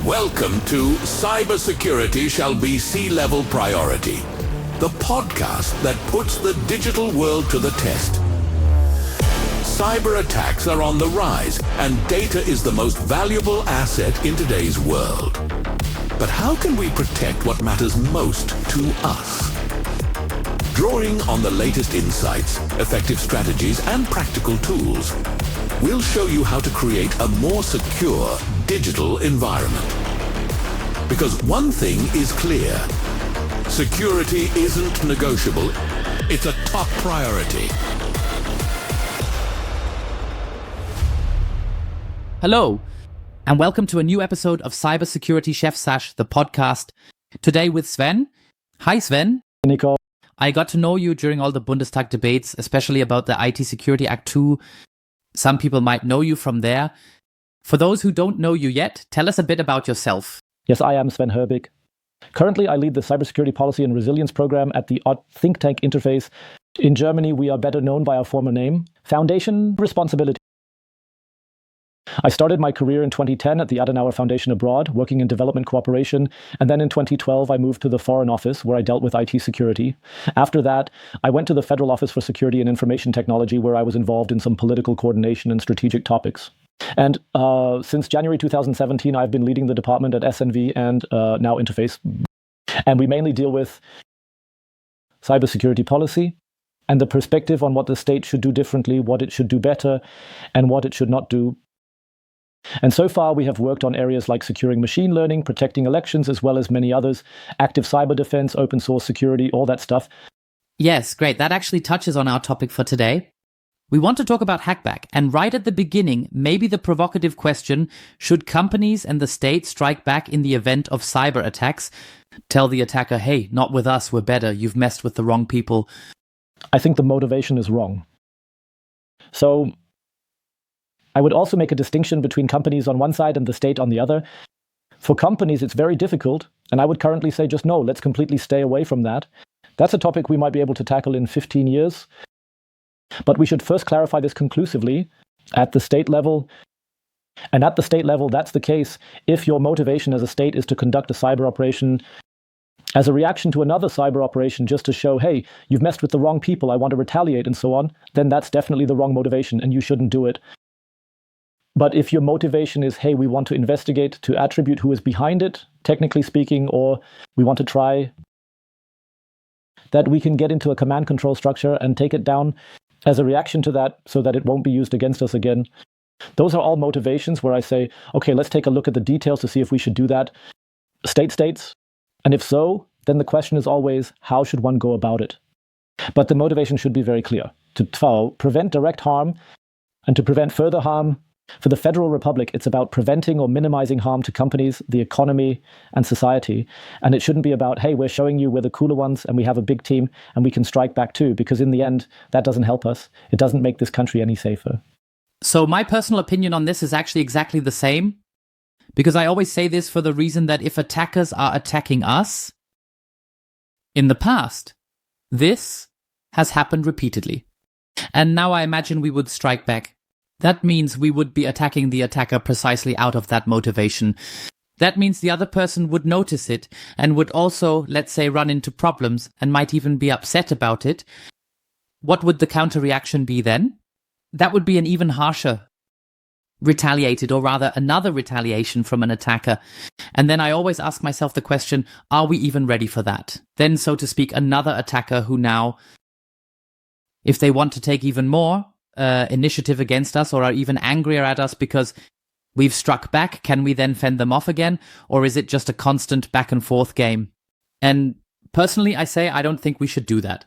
Welcome to Cybersecurity Shall Be C-Level Priority, the podcast that puts the digital world to the test. Cyber attacks are on the rise, and data is the most valuable asset in today's world. But how can we protect what matters most to us? Drawing on the latest insights, effective strategies, and practical tools, we'll show you how to create a more secure digital environment. Because one thing is clear: security isn't negotiable. It's a top priority. Hello, and welcome to a new episode of Cybersecurity Chefsache, the podcast. Today with Sven. Hi, Sven. Nico. I got to know you during all the Bundestag debates, especially about the IT Security Act 2. Some people might know you from there. For those who don't know you yet, tell us a bit about yourself. Yes, I am Sven Herpig. Currently, I lead the Cybersecurity Policy and Resilience program at the think tank Interface. In Germany, we are better known by our former name, Foundation Responsibility. I started my career in 2010 at the Adenauer Foundation abroad, working in development cooperation, and then in 2012 I moved to the Foreign Office, where I dealt with IT security. After that, I went to the Federal Office for Security and Information Technology, where I was involved in some political coordination and strategic topics. And since January 2017, I've been leading the department at SNV and now Interface. And we mainly deal with cybersecurity policy and the perspective on what the state should do differently, what it should do better, and what it should not do. And so far, we have worked on areas like securing machine learning, protecting elections, as well as many others, active cyber defense, open source security, all that stuff. Yes, great. That actually touches on our topic for today. We want to talk about Hackback, and right at the beginning, maybe the provocative question, should companies and the state strike back in the event of cyber attacks? Tell the attacker, hey, not with us, we're better, you've messed with the wrong people. I think the motivation is wrong. So I would also make a distinction between companies on one side and the state on the other. For companies, it's very difficult, and I would currently say just no, let's completely stay away from that. That's a topic we might be able to tackle in 15 years. But we should first clarify this conclusively at the state level. And at the state level, that's the case if your motivation as a state is to conduct a cyber operation as a reaction to another cyber operation just to show, hey, you've messed with the wrong people, I want to retaliate and so on, then that's definitely the wrong motivation and you shouldn't do it. But if your motivation is, hey, we want to investigate to attribute who is behind it, technically speaking, or we want to try that we can get into a command control structure and take it down as a reaction to that so that it won't be used against us again. Those are all motivations where I say, okay, let's take a look at the details to see if we should do that. States. And if so, then the question is always, how should one go about it? But the motivation should be very clear. To prevent direct harm and to prevent further harm. For the Federal Republic, it's about preventing or minimizing harm to companies, the economy, and society. And it shouldn't be about, hey, we're showing you we're the cooler ones and we have a big team and we can strike back too, because in the end, that doesn't help us. It doesn't make this country any safer. So my personal opinion on this is actually exactly the same, because I always say this for the reason that if attackers are attacking us, in the past, this has happened repeatedly. And now I imagine we would strike back. That means we would be attacking the attacker precisely out of that motivation. That means the other person would notice it and would also, let's say, run into problems and might even be upset about it. What would the counter reaction be then? That would be an even harsher retaliated, or rather another retaliation from an attacker. And then I always ask myself the question, are we even ready for that? Then, so to speak, another attacker who now, if they want to take even more initiative against us or are even angrier at us because we've struck back, can we then fend them off again? Or is it just a constant back and forth game? And personally, I say I don't think we should do that.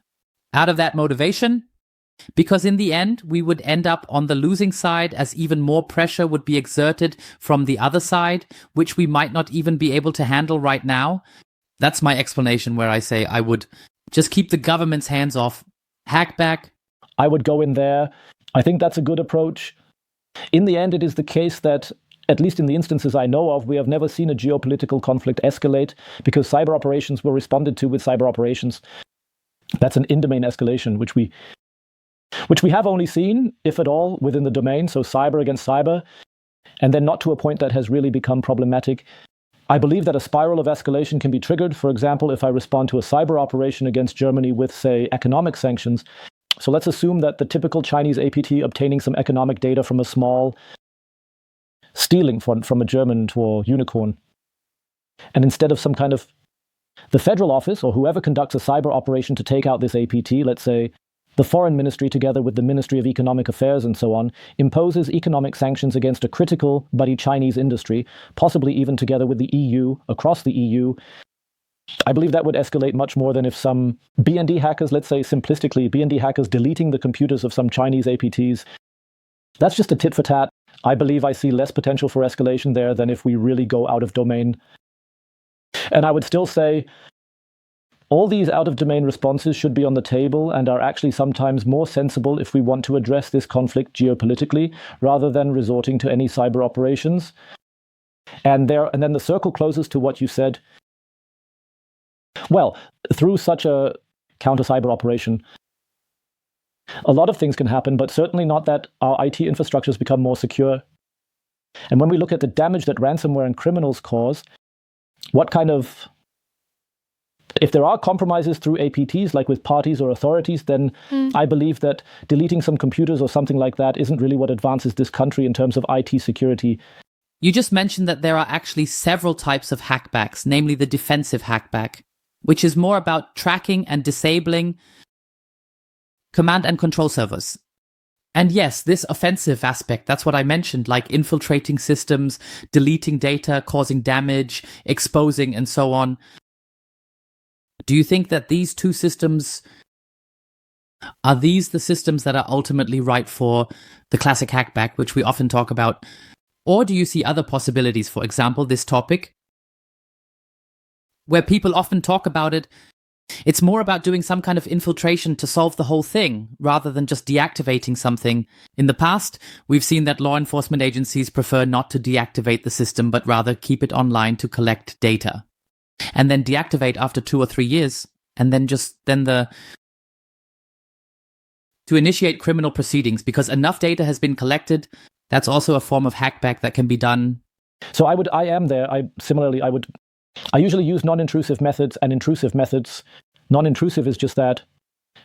Out of that motivation, because in the end, we would end up on the losing side as even more pressure would be exerted from the other side, which we might not even be able to handle right now. That's my explanation where I say I would just keep the government's hands off. Hackback. I would go in there. I think that's a good approach. In the end, it is the case that, at least in the instances I know of, we have never seen a geopolitical conflict escalate because cyber operations were responded to with cyber operations. That's an in-domain escalation, which we have only seen, if at all, within the domain, so cyber against cyber, and then not to a point that has really become problematic I believe that a spiral of escalation can be triggered. For example, if I respond to a cyber operation against Germany with, say, economic sanctions. So let's assume that the typical Chinese APT obtaining some economic data from a small stealing from a German to a unicorn. And instead of some kind of the federal office or whoever conducts a cyber operation to take out this APT, let's say the foreign ministry together with the Ministry of Economic Affairs and so on, imposes economic sanctions against a critical buddy Chinese industry, possibly even together with the EU, across the EU. I believe that would escalate much more than if some BND hackers, let's say simplistically, BND hackers deleting the computers of some Chinese APTs. That's just a tit for tat. I believe I see less potential for escalation there than if we really go out of domain. And I would still say all these out-of-domain responses should be on the table and are actually sometimes more sensible if we want to address this conflict geopolitically, rather than resorting to any cyber operations. And then the circle closes to what you said. Well, through such a counter-cyber operation, a lot of things can happen, but certainly not that our IT infrastructures become more secure. And when we look at the damage that ransomware and criminals cause, if there are compromises through APTs, like with parties or authorities, then I believe that deleting some computers or something like that isn't really what advances this country in terms of IT security. You just mentioned that there are actually several types of hackbacks, namely the defensive hackback, which is more about tracking and disabling command and control servers. And yes, this offensive aspect, that's what I mentioned, like infiltrating systems, deleting data, causing damage, exposing, and so on. Do you think that these two systems, are these the systems that are ultimately right for the classic hackback, which we often talk about? Or do you see other possibilities? For example, this topic, where people often talk about it, it's more about doing some kind of infiltration to solve the whole thing, rather than just deactivating something. In the past, we've seen that law enforcement agencies prefer not to deactivate the system, but rather keep it online to collect data. And then deactivate after 2 or 3 years, and then to initiate criminal proceedings, because enough data has been collected. That's also a form of hackback that can be done. So I usually use non-intrusive methods and intrusive methods. Non-intrusive is just that,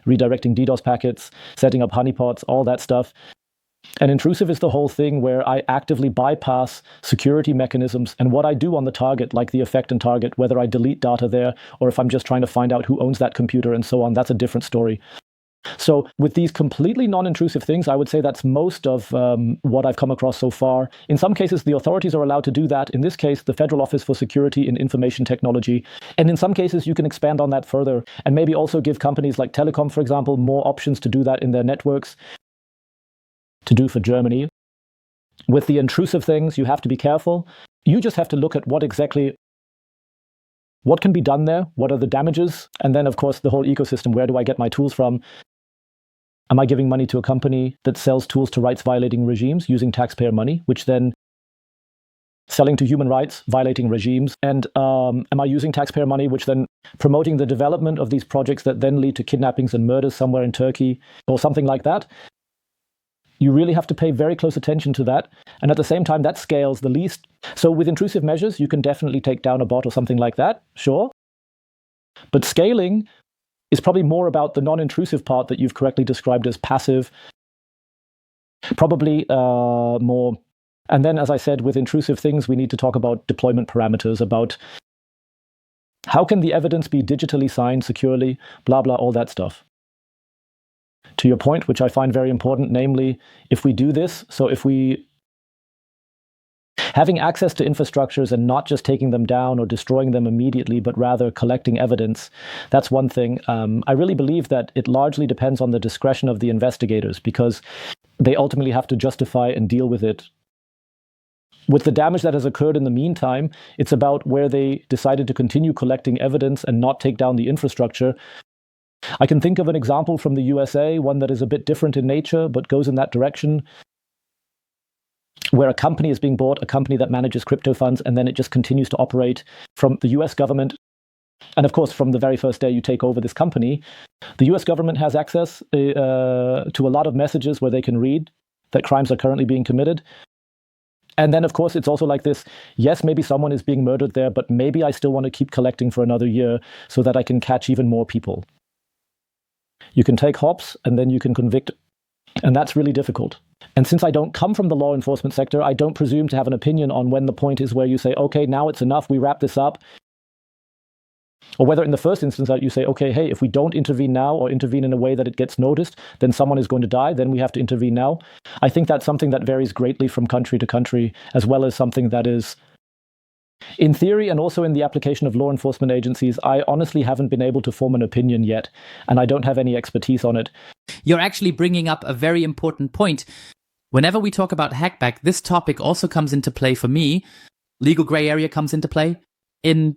redirecting DDoS packets, setting up honeypots, all that stuff. And intrusive is the whole thing where I actively bypass security mechanisms and what I do on the target, like the effect and target, whether I delete data there or if I'm just trying to find out who owns that computer and so on. That's a different story. So with these completely non-intrusive things, I would say that's most of what I've come across so far. In some cases, the authorities are allowed to do that. In this case, the Federal Office for Security in Information Technology. And in some cases, you can expand on that further and maybe also give companies like Telecom, for example, more options to do that in their networks, to do for Germany. With the intrusive things, you have to be careful. You just have to look at what can be done there, what are the damages, and then, of course, the whole ecosystem. Where do I get my tools from? Am I giving money to a company that sells tools to rights-violating regimes using taxpayer money, which then selling to human rights violating regimes? And am I using taxpayer money, which then promoting the development of these projects that then lead to kidnappings and murders somewhere in Turkey or something like that? You really have to pay very close attention to that. And at the same time, that scales the least. So with intrusive measures, you can definitely take down a bot or something like that, sure. But scaling is probably more about the non-intrusive part that you've correctly described as passive. Probably more. And then, as I said, with intrusive things, we need to talk about deployment parameters, about how can the evidence be digitally signed securely, blah, blah, all that stuff. To your point, which I find very important, namely, if we do this, so if we having access to infrastructures and not just taking them down or destroying them immediately, but rather collecting evidence, that's one thing. I really believe that it largely depends on the discretion of the investigators, because they ultimately have to justify and deal with it. With the damage that has occurred in the meantime, it's about where they decided to continue collecting evidence and not take down the infrastructure. I can think of an example from the USA, one that is a bit different in nature, but goes in that direction, where a company is being bought, a company that manages crypto funds, and then it just continues to operate from the US government. And of course, from the very first day you take over this company, the US government has access to a lot of messages where they can read that crimes are currently being committed. And then, of course, it's also like this. Yes, maybe someone is being murdered there, but maybe I still want to keep collecting for another year so that I can catch even more people. You can take hops and then you can convict. And that's really difficult. And since I don't come from the law enforcement sector, I don't presume to have an opinion on when the point is where you say, okay, now it's enough, we wrap this up. Or whether in the first instance that you say, okay, hey, if we don't intervene now or intervene in a way that it gets noticed, then someone is going to die, then we have to intervene now. I think that's something that varies greatly from country to country, as well as something that is, in theory and also in the application of law enforcement agencies, I honestly haven't been able to form an opinion yet, and I don't have any expertise on it. You're actually bringing up a very important point. Whenever we talk about hackback, this topic also comes into play for me. Legal gray area comes into play. In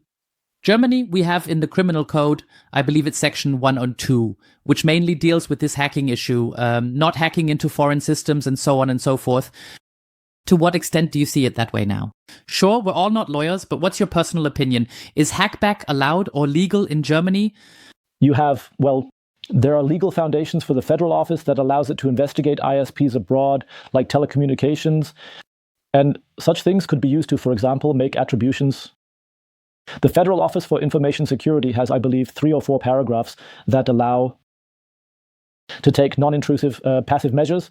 Germany, we have in the criminal code, I believe it's section 102, which mainly deals with this hacking issue, not hacking into foreign systems and so on and so forth. To what extent do you see it that way now? Sure, we're all not lawyers, but what's your personal opinion? Is hackback allowed or legal in Germany? You have, well, there are legal foundations for the federal office that allows it to investigate ISPs abroad, like telecommunications. And such things could be used to, for example, make attributions. The Federal Office for Information Security has, I believe, 3 or 4 paragraphs that allow to take non-intrusive passive measures.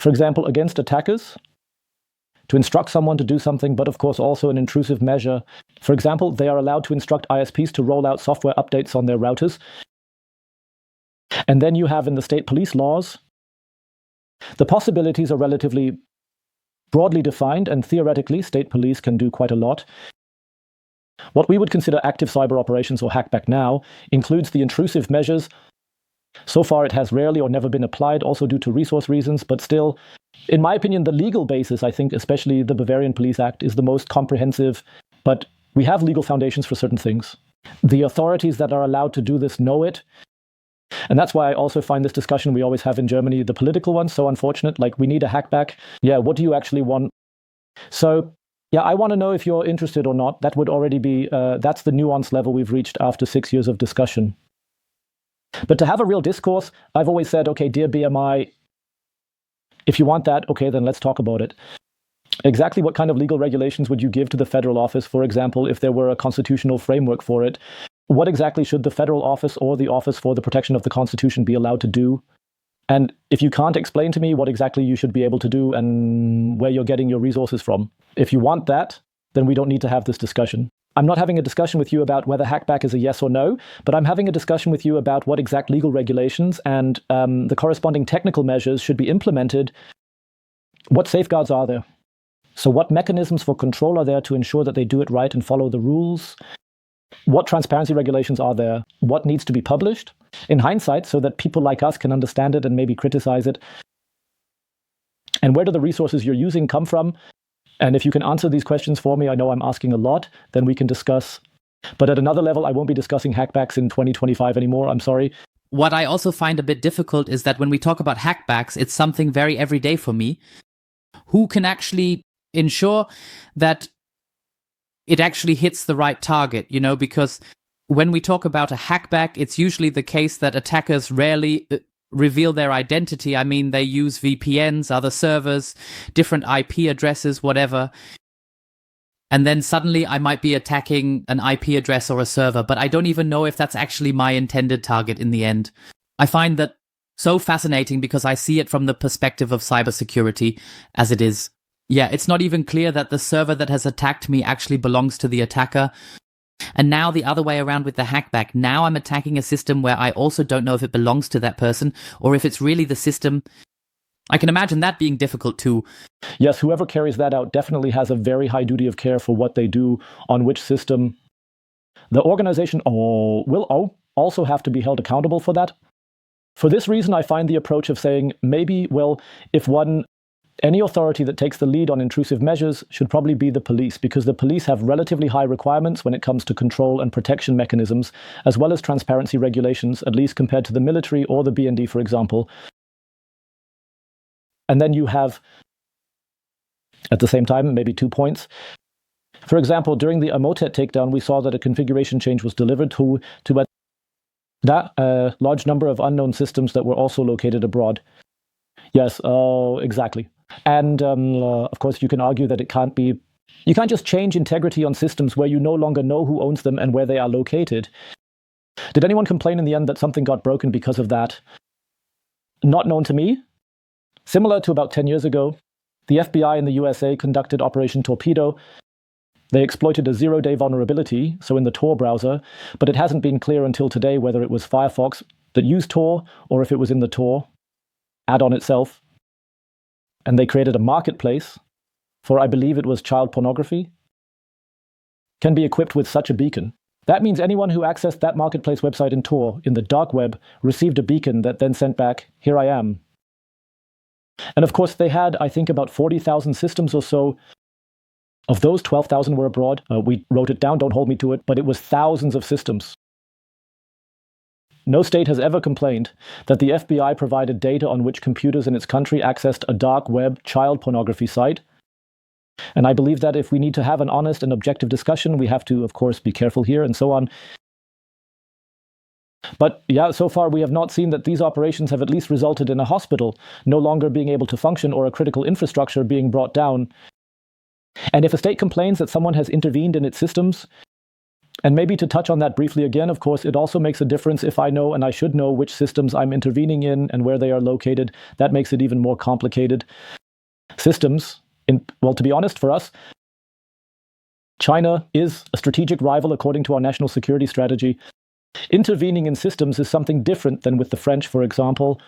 For example, against attackers, to instruct someone to do something, but of course also an intrusive measure. For example, they are allowed to instruct ISPs to roll out software updates on their routers. And then you have in the state police laws, the possibilities are relatively broadly defined, and theoretically, state police can do quite a lot. What we would consider active cyber operations, or hackback now, includes the intrusive measures. So far, it has rarely or never been applied, also due to resource reasons, but still, in my opinion, the legal basis, I think, especially the Bavarian Police Act, is the most comprehensive, but we have legal foundations for certain things. The authorities that are allowed to do this know it, and that's why I also find this discussion we always have in Germany, the political one, so unfortunate. Like, we need a hackback. Yeah, what do you actually want? So, yeah, I want to know if you're interested or not. That would already be, that's the nuance level we've reached after 6 years of discussion. But to have a real discourse, I've always said, okay, dear BMI, if you want that, okay, then let's talk about it. Exactly what kind of legal regulations would you give to the federal office, for example, if there were a constitutional framework for it? What exactly should the federal office or the Office for the Protection of the Constitution be allowed to do? And if you can't explain to me what exactly you should be able to do and where you're getting your resources from, if you want that, then we don't need to have this discussion. I'm not having a discussion with you about whether hackback is a yes or no, but I'm having a discussion with you about what exact legal regulations and the corresponding technical measures should be implemented. What safeguards are there? So what mechanisms for control are there to ensure that they do it right and follow the rules? What transparency regulations are there? What needs to be published in hindsight so that people like us can understand it and maybe criticize it? And where do the resources you're using come from? And if you can answer these questions for me, I know I'm asking a lot, then we can discuss. But at another level, I won't be discussing hackbacks in 2025 anymore. I'm sorry. What I also find a bit difficult is that when we talk about hackbacks, it's something very everyday for me. Who can actually ensure that it actually hits the right target, you know, because when we talk about a hackback, it's usually the case that attackers rarely reveal their identity. I mean, they use VPNs, other servers, different IP addresses, whatever. And then suddenly I might be attacking an IP address or a server, but I don't even know if that's actually my intended target in the end. I find that so fascinating because I see it from the perspective of cybersecurity as it is. Yeah, it's not even clear that the server that has attacked me actually belongs to the attacker. And now the other way around with the hackback. Now I'm attacking a system where I also don't know if it belongs to that person or if it's really the system. I can imagine that being difficult too. Yes, whoever carries that out definitely has a very high duty of care for what they do on which system. The organization will also have to be held accountable for that. For this reason, I find the approach of saying maybe, well, if any authority that takes the lead on intrusive measures should probably be the police, because the police have relatively high requirements when it comes to control and protection mechanisms, as well as transparency regulations, at least compared to the military or the BND, for example. And then you have, at the same time, maybe 2 points. For example, during the Amotet takedown, we saw that a configuration change was delivered to a large number of unknown systems that were also located abroad. Yes, exactly. And of course, you can argue that you can't just change integrity on systems where you no longer know who owns them and where they are located. Did anyone complain in the end that something got broken because of that? Not known to me. Similar to about 10 years ago, the FBI in the USA conducted Operation Torpedo. They exploited a zero-day vulnerability, so in the Tor browser, but it hasn't been clear until today whether it was Firefox that used Tor or if it was in the Tor add-on itself. And they created a marketplace for, I believe it was child pornography, can be equipped with such a beacon. That means anyone who accessed that marketplace website in Tor in the dark web received a beacon that then sent back, "Here I am." And of course, they had, I think, about 40,000 systems or so. Of those, 12,000 were abroad. We wrote it down, don't hold me to it, but it was thousands of systems. No state has ever complained that the FBI provided data on which computers in its country accessed a dark web child pornography site. And I believe that if we need to have an honest and objective discussion, we have to, of course, be careful here and so on. But yeah, so far we have not seen that these operations have at least resulted in a hospital no longer being able to function or a critical infrastructure being brought down. And if a state complains that someone has intervened in its systems, and maybe to touch on that briefly again, of course, it also makes a difference if I know, and I should know, which systems I'm intervening in and where they are located. That makes it even more complicated. Systems, well, to be honest, for us, China is a strategic rival according to our national security strategy. Intervening in systems is something different than with the French, for example,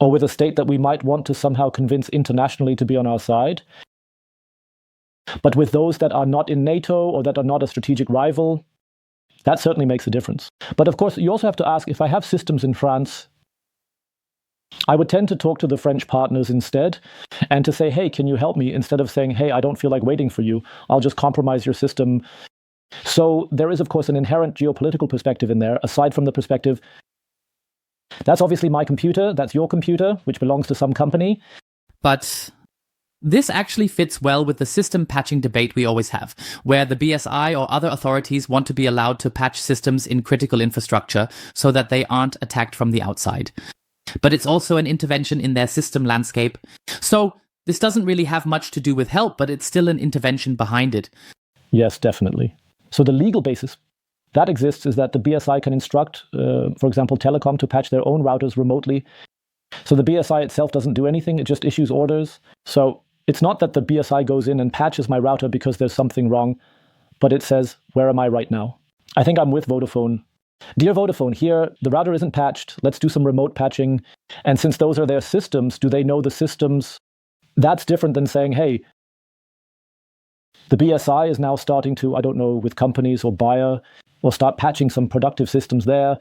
or with a state that we might want to somehow convince internationally to be on our side. But with those that are not in NATO or that are not a strategic rival, that certainly makes a difference. But of course, you also have to ask, if I have systems in France, I would tend to talk to the French partners instead and to say, hey, can you help me? Instead of saying, hey, I don't feel like waiting for you. I'll just compromise your system. So there is, of course, an inherent geopolitical perspective in there, aside from the perspective, that's obviously my computer, that's your computer, which belongs to some company. But this actually fits well with the system patching debate we always have, where the BSI or other authorities want to be allowed to patch systems in critical infrastructure so that they aren't attacked from the outside. But it's also an intervention in their system landscape. So this doesn't really have much to do with help, but it's still an intervention behind it. Yes, definitely. So the legal basis that exists is that the BSI can instruct, for example, Telecom to patch their own routers remotely. So the BSI itself doesn't do anything, it just issues orders. So it's not that the BSI goes in and patches my router because there's something wrong, but it says, where am I right now? I think I'm with Vodafone. Dear Vodafone, here, the router isn't patched. Let's do some remote patching. And since those are their systems, do they know the systems? That's different than saying, hey, the BSI is now starting to, I don't know, with companies or Bayer, or start patching some productive systems there.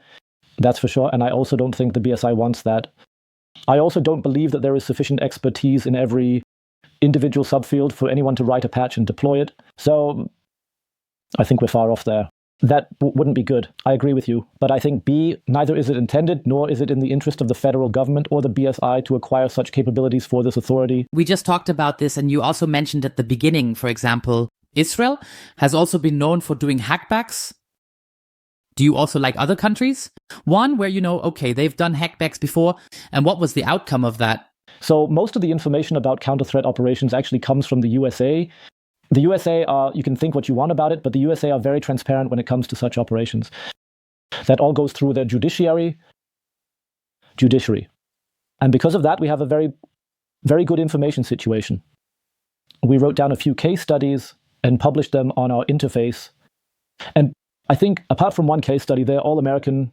That's for sure. And I also don't think the BSI wants that. I also don't believe that there is sufficient expertise in every individual subfield for anyone to write a patch and deploy it. So I think we're far off there. That wouldn't be good. I agree with you. But I think B, neither is it intended, nor is it in the interest of the federal government or the BSI to acquire such capabilities for this authority. We just talked about this, and you also mentioned at the beginning, for example, Israel has also been known for doing hackbacks. Do you also like other countries? One where, okay, they've done hackbacks before, and what was the outcome of that? So most of the information about counter-threat operations actually comes from the USA. The USA you can think what you want about it, but the USA are very transparent when it comes to such operations. That all goes through their judiciary. And because of that, we have a very, very good information situation. We wrote down a few case studies and published them on our interface. And I think apart from one case study, they're all American.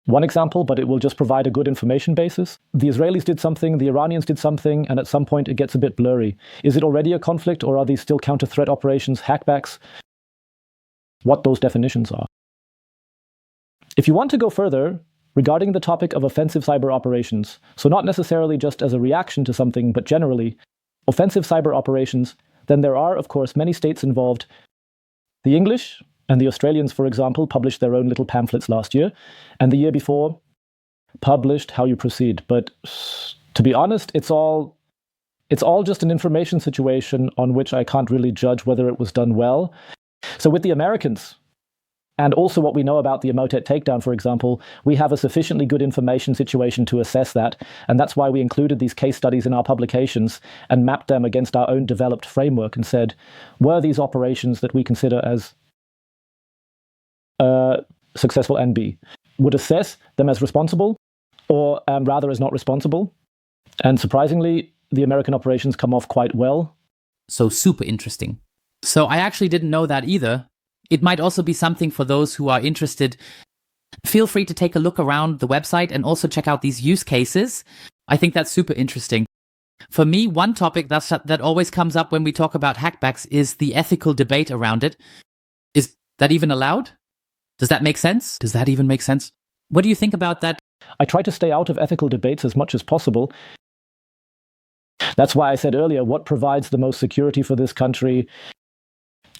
One example, but it will just provide a good information basis. The Israelis did something, the Iranians did something, and at some point it gets a bit blurry. Is it already a conflict, or are these still counter-threat operations, hackbacks? What those definitions are. If you want to go further regarding the topic of offensive cyber operations, so not necessarily just as a reaction to something, but generally, offensive cyber operations, then there are, of course, many states involved. The English and the Australians, for example, published their own little pamphlets last year, and the year before published How You Proceed. But to be honest, it's all just an information situation on which I can't really judge whether it was done well. So with the Americans, and also what we know about the Emotet takedown, for example, we have a sufficiently good information situation to assess that. And that's why we included these case studies in our publications and mapped them against our own developed framework and said, were these operations that we consider as successful and B, would assess them as responsible or rather as not responsible. And surprisingly, the American operations come off quite well. So super interesting. So I actually didn't know that either. It might also be something for those who are interested. Feel free to take a look around the website and also check out these use cases. I think that's super interesting. For me, one topic that always comes up when we talk about hackbacks is the ethical debate around it. Is that even allowed? Does that make sense? Does that even make sense? What do you think about that? I try to stay out of ethical debates as much as possible. That's why I said earlier, what provides the most security for this country?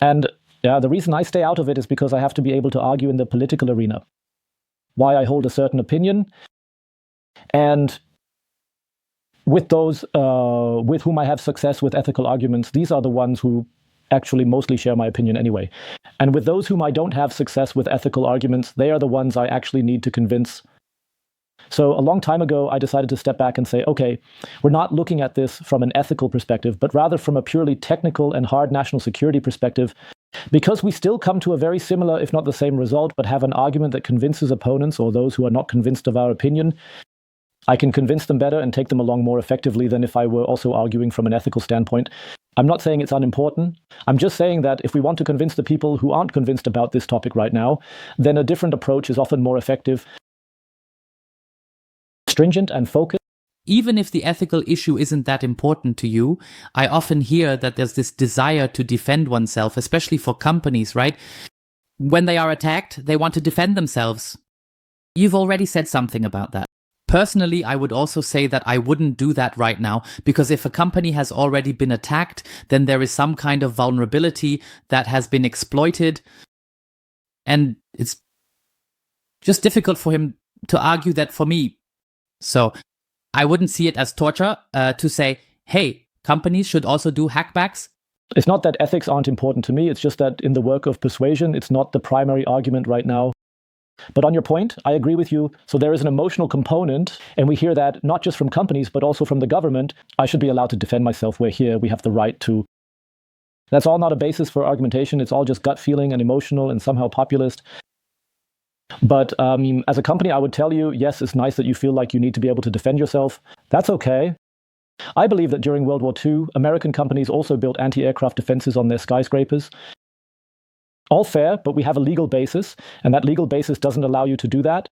And yeah, the reason I stay out of it is because I have to be able to argue in the political arena why I hold a certain opinion. And with those with whom I have success with ethical arguments, these are the ones who actually mostly share my opinion anyway. And with those whom I don't have success with ethical arguments, they are the ones I actually need to convince. So a long time ago, I decided to step back and say, okay, we're not looking at this from an ethical perspective, but rather from a purely technical and hard national security perspective, because we still come to a very similar, if not the same result, but have an argument that convinces opponents or those who are not convinced of our opinion. I can convince them better and take them along more effectively than if I were also arguing from an ethical standpoint. I'm not saying it's unimportant. I'm just saying that if we want to convince the people who aren't convinced about this topic right now, then a different approach is often more effective, stringent and focused. Even if the ethical issue isn't that important to you, I often hear that there's this desire to defend oneself, especially for companies, right? When they are attacked, they want to defend themselves. You've already said something about that. Personally, I would also say that I wouldn't do that right now, because if a company has already been attacked, then there is some kind of vulnerability that has been exploited, and it's just difficult for him to argue that for me. So I wouldn't see it as torture to say, hey, companies should also do hackbacks. It's not that ethics aren't important to me. It's just that in the work of persuasion, it's not the primary argument right now. But on your point, I agree with you. So there is an emotional component, and we hear that not just from companies, but also from the government. I should be allowed to defend myself. We're here. We have the right to. That's all not a basis for argumentation. It's all just gut feeling and emotional and somehow populist. But as a company, I would tell you, yes, it's nice that you feel like you need to be able to defend yourself. That's okay. I believe that during World War II, American companies also built anti-aircraft defenses on their skyscrapers. All fair, but we have a legal basis, and that legal basis doesn't allow you to do that.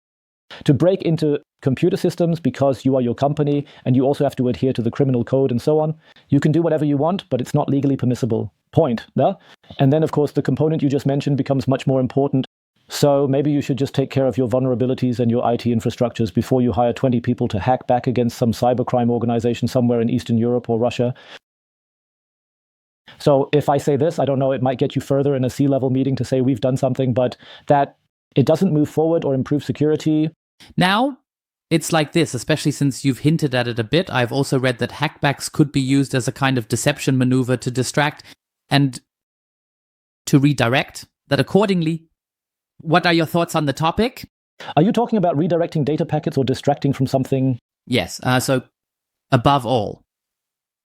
To break into computer systems because you are your company, and you also have to adhere to the criminal code and so on. You can do whatever you want, but it's not legally permissible. Point. No? And then, of course, the component you just mentioned becomes much more important. So maybe you should just take care of your vulnerabilities and your IT infrastructures before you hire 20 people to hack back against some cybercrime organization somewhere in Eastern Europe or Russia. So if I say this, I don't know, it might get you further in a C-level meeting to say we've done something, but that it doesn't move forward or improve security. Now, it's like this, especially since you've hinted at it a bit. I've also read that hackbacks could be used as a kind of deception maneuver to distract and to redirect. That accordingly, what are your thoughts on the topic? Are you talking about redirecting data packets or distracting from something? Yes, so above all.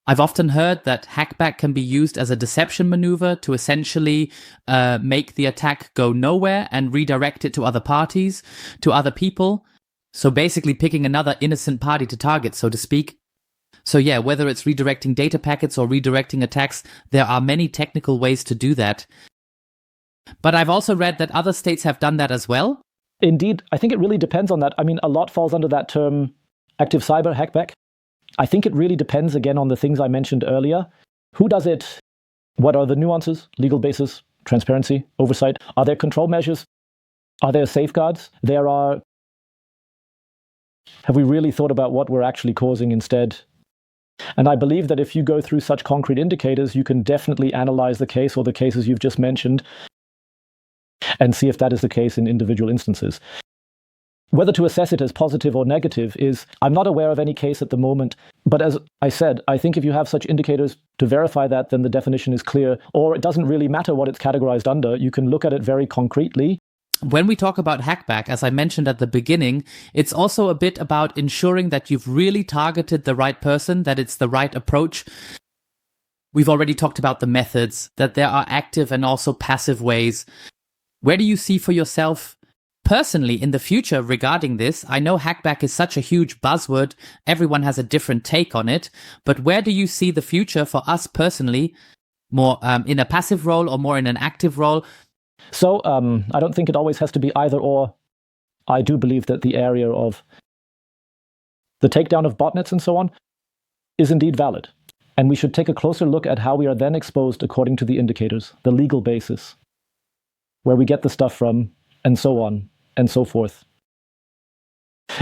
I've often heard that hackback can be used as a deception maneuver to essentially make the attack go nowhere and redirect it to other parties, to other people. So basically picking another innocent party to target, so to speak. So yeah, whether it's redirecting data packets or redirecting attacks, there are many technical ways to do that. But I've also read that other states have done that as well. Indeed, I think it really depends on that. I mean, a lot falls under that term active cyber hackback. I think it really depends, again, on the things I mentioned earlier. Who does it? What are the nuances? Legal basis, transparency, oversight? Are there control measures? Are there safeguards? Have we really thought about what we're actually causing instead? And I believe that if you go through such concrete indicators, you can definitely analyze the case or the cases you've just mentioned and see if that is the case in individual instances. Whether to assess it as positive or negative is, I'm not aware of any case at the moment, but as I said, I think if you have such indicators to verify that, then the definition is clear, or it doesn't really matter what it's categorized under. You can look at it very concretely when we talk about hackback, as I mentioned at the beginning, it's also a bit about ensuring that you've really targeted the right person, that it's the right approach. We've already talked about the methods, that there are active and also passive ways. Where do you see for yourself personally in the future regarding this? I know hackback is such a huge buzzword. Everyone has a different take on it. But where do you see the future for us personally? More in a passive role or more in an active role? So I don't think it always has to be either or. I do believe that the area of the takedown of botnets and so on is indeed valid. And we should take a closer look at how we are then exposed according to the indicators, the legal basis, where we get the stuff from, and so on and so forth.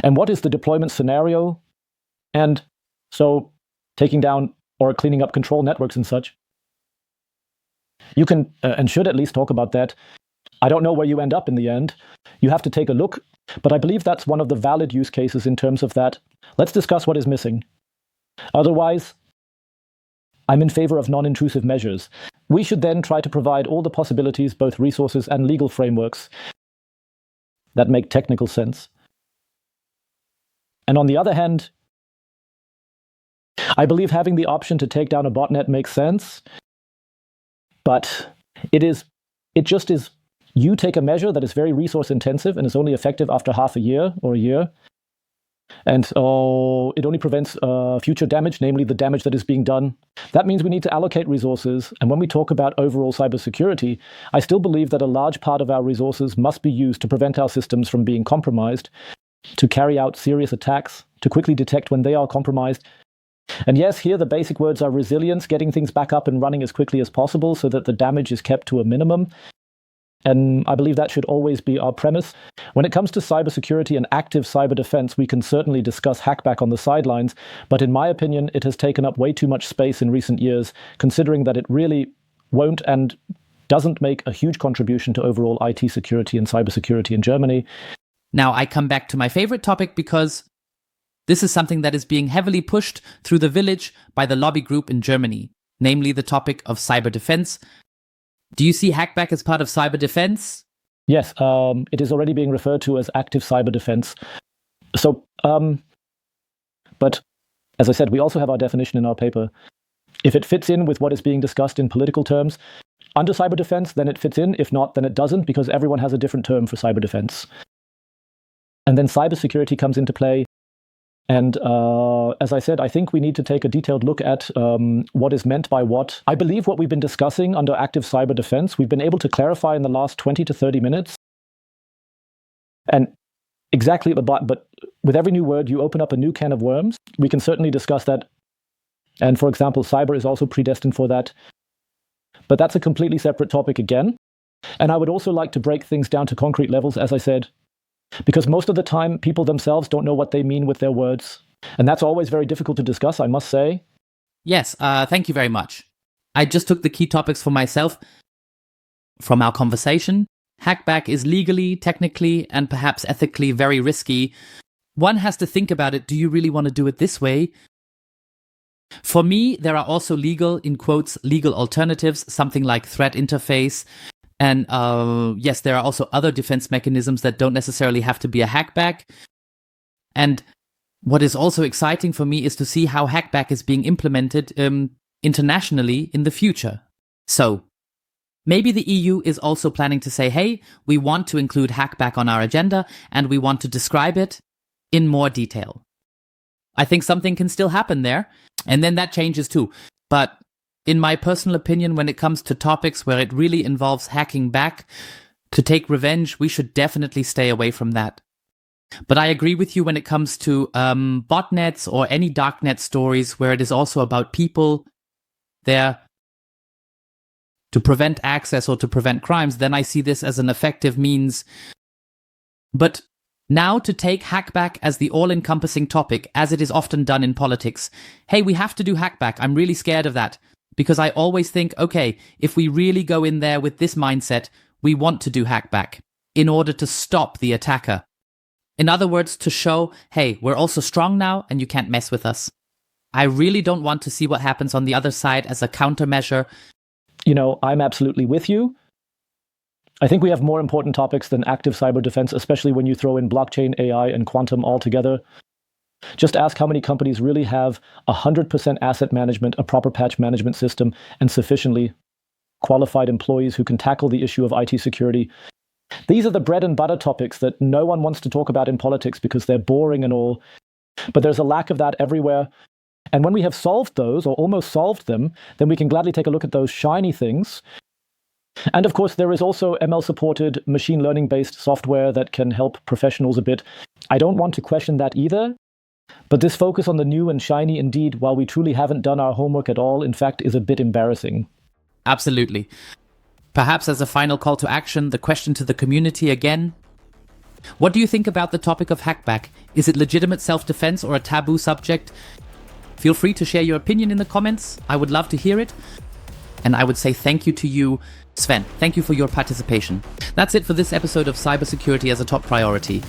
And what is the deployment scenario? And so taking down or cleaning up control networks and such. You can and should at least talk about that. I don't know where you end up in the end. You have to take a look. But I believe that's one of the valid use cases in terms of that. Let's discuss what is missing. Otherwise, I'm in favor of non-intrusive measures. We should then try to provide all the possibilities, both resources and legal frameworks, that make technical sense. And on the other hand, I believe having the option to take down a botnet makes sense. But it just is, you take a measure that is very resource intensive and is only effective after half a year or a year. And it only prevents future damage, namely the damage that is being done. That means we need to allocate resources. And when we talk about overall cybersecurity, I still believe that a large part of our resources must be used to prevent our systems from being compromised, to carry out serious attacks, to quickly detect when they are compromised. And yes, here the basic words are resilience, getting things back up and running as quickly as possible so that the damage is kept to a minimum. And I believe that should always be our premise. When it comes to cybersecurity and active cyber defense, we can certainly discuss hackback on the sidelines, but in my opinion, it has taken up way too much space in recent years, considering that it really won't and doesn't make a huge contribution to overall IT security and cybersecurity in Germany. Now I come back to my favorite topic because this is something that is being heavily pushed through the village by the lobby group in Germany, namely the topic of cyber defense. Do you see hackback as part of cyber defense? Yes, it is already being referred to as active cyber defense. So, but as I said, we also have our definition in our paper. If it fits in with what is being discussed in political terms under cyber defense, then it fits in. If not, then it doesn't, because everyone has a different term for cyber defense. And then cybersecurity comes into play. And as I said, I think we need to take a detailed look at what is meant by what. I believe what we've been discussing under active cyber defense, we've been able to clarify in the last 20 to 30 minutes. And exactly, but with every new word, you open up a new can of worms. We can certainly discuss that. And for example, cyber is also predestined for that. But that's a completely separate topic again. And I would also like to break things down to concrete levels, as I said. Because most of the time, people themselves don't know what they mean with their words. And that's always very difficult to discuss, I must say. Yes, thank you very much. I just took the key topics for myself from our conversation. Hackback is legally, technically, and perhaps ethically very risky. One has to think about it. Do you really want to do it this way? For me, there are also legal, in quotes, legal alternatives, something like threat interface. And yes, there are also other defense mechanisms that don't necessarily have to be a hackback. And what is also exciting for me is to see how hackback is being implemented internationally in the future. So maybe the EU is also planning to say, hey, we want to include hackback on our agenda and we want to describe it in more detail. I think something can still happen there. And then that changes too. But in my personal opinion, when it comes to topics where it really involves hacking back to take revenge, we should definitely stay away from that. But I agree with you when it comes to botnets or any darknet stories where it is also about people there to prevent access or to prevent crimes, then I see this as an effective means. But now to take hackback as the all-encompassing topic, as it is often done in politics, hey, we have to do hackback, I'm really scared of that. Because I always think, okay, if we really go in there with this mindset, we want to do hackback in order to stop the attacker. In other words, to show, hey, we're also strong now and you can't mess with us. I really don't want to see what happens on the other side as a countermeasure. You know, I'm absolutely with you. I think we have more important topics than active cyber defense, especially when you throw in blockchain, AI, and quantum all together. Just ask how many companies really have 100% asset management, a proper patch management system, and sufficiently qualified employees who can tackle the issue of IT security. These are the bread and butter topics that no one wants to talk about in politics because they're boring and all. But there's a lack of that everywhere. And when we have solved those, or almost solved them, then we can gladly take a look at those shiny things. And of course, there is also ML-supported machine learning-based software that can help professionals a bit. I don't want to question that either. But this focus on the new and shiny, indeed, while we truly haven't done our homework at all, in fact, is a bit embarrassing. Absolutely. Perhaps as a final call to action, the question to the community again. What do you think about the topic of hackback? Is it legitimate self-defense or a taboo subject? Feel free to share your opinion in the comments. I would love to hear it. And I would say thank you to you, Sven. Thank you for your participation. That's it for this episode of Cybersecurity as a Top Priority.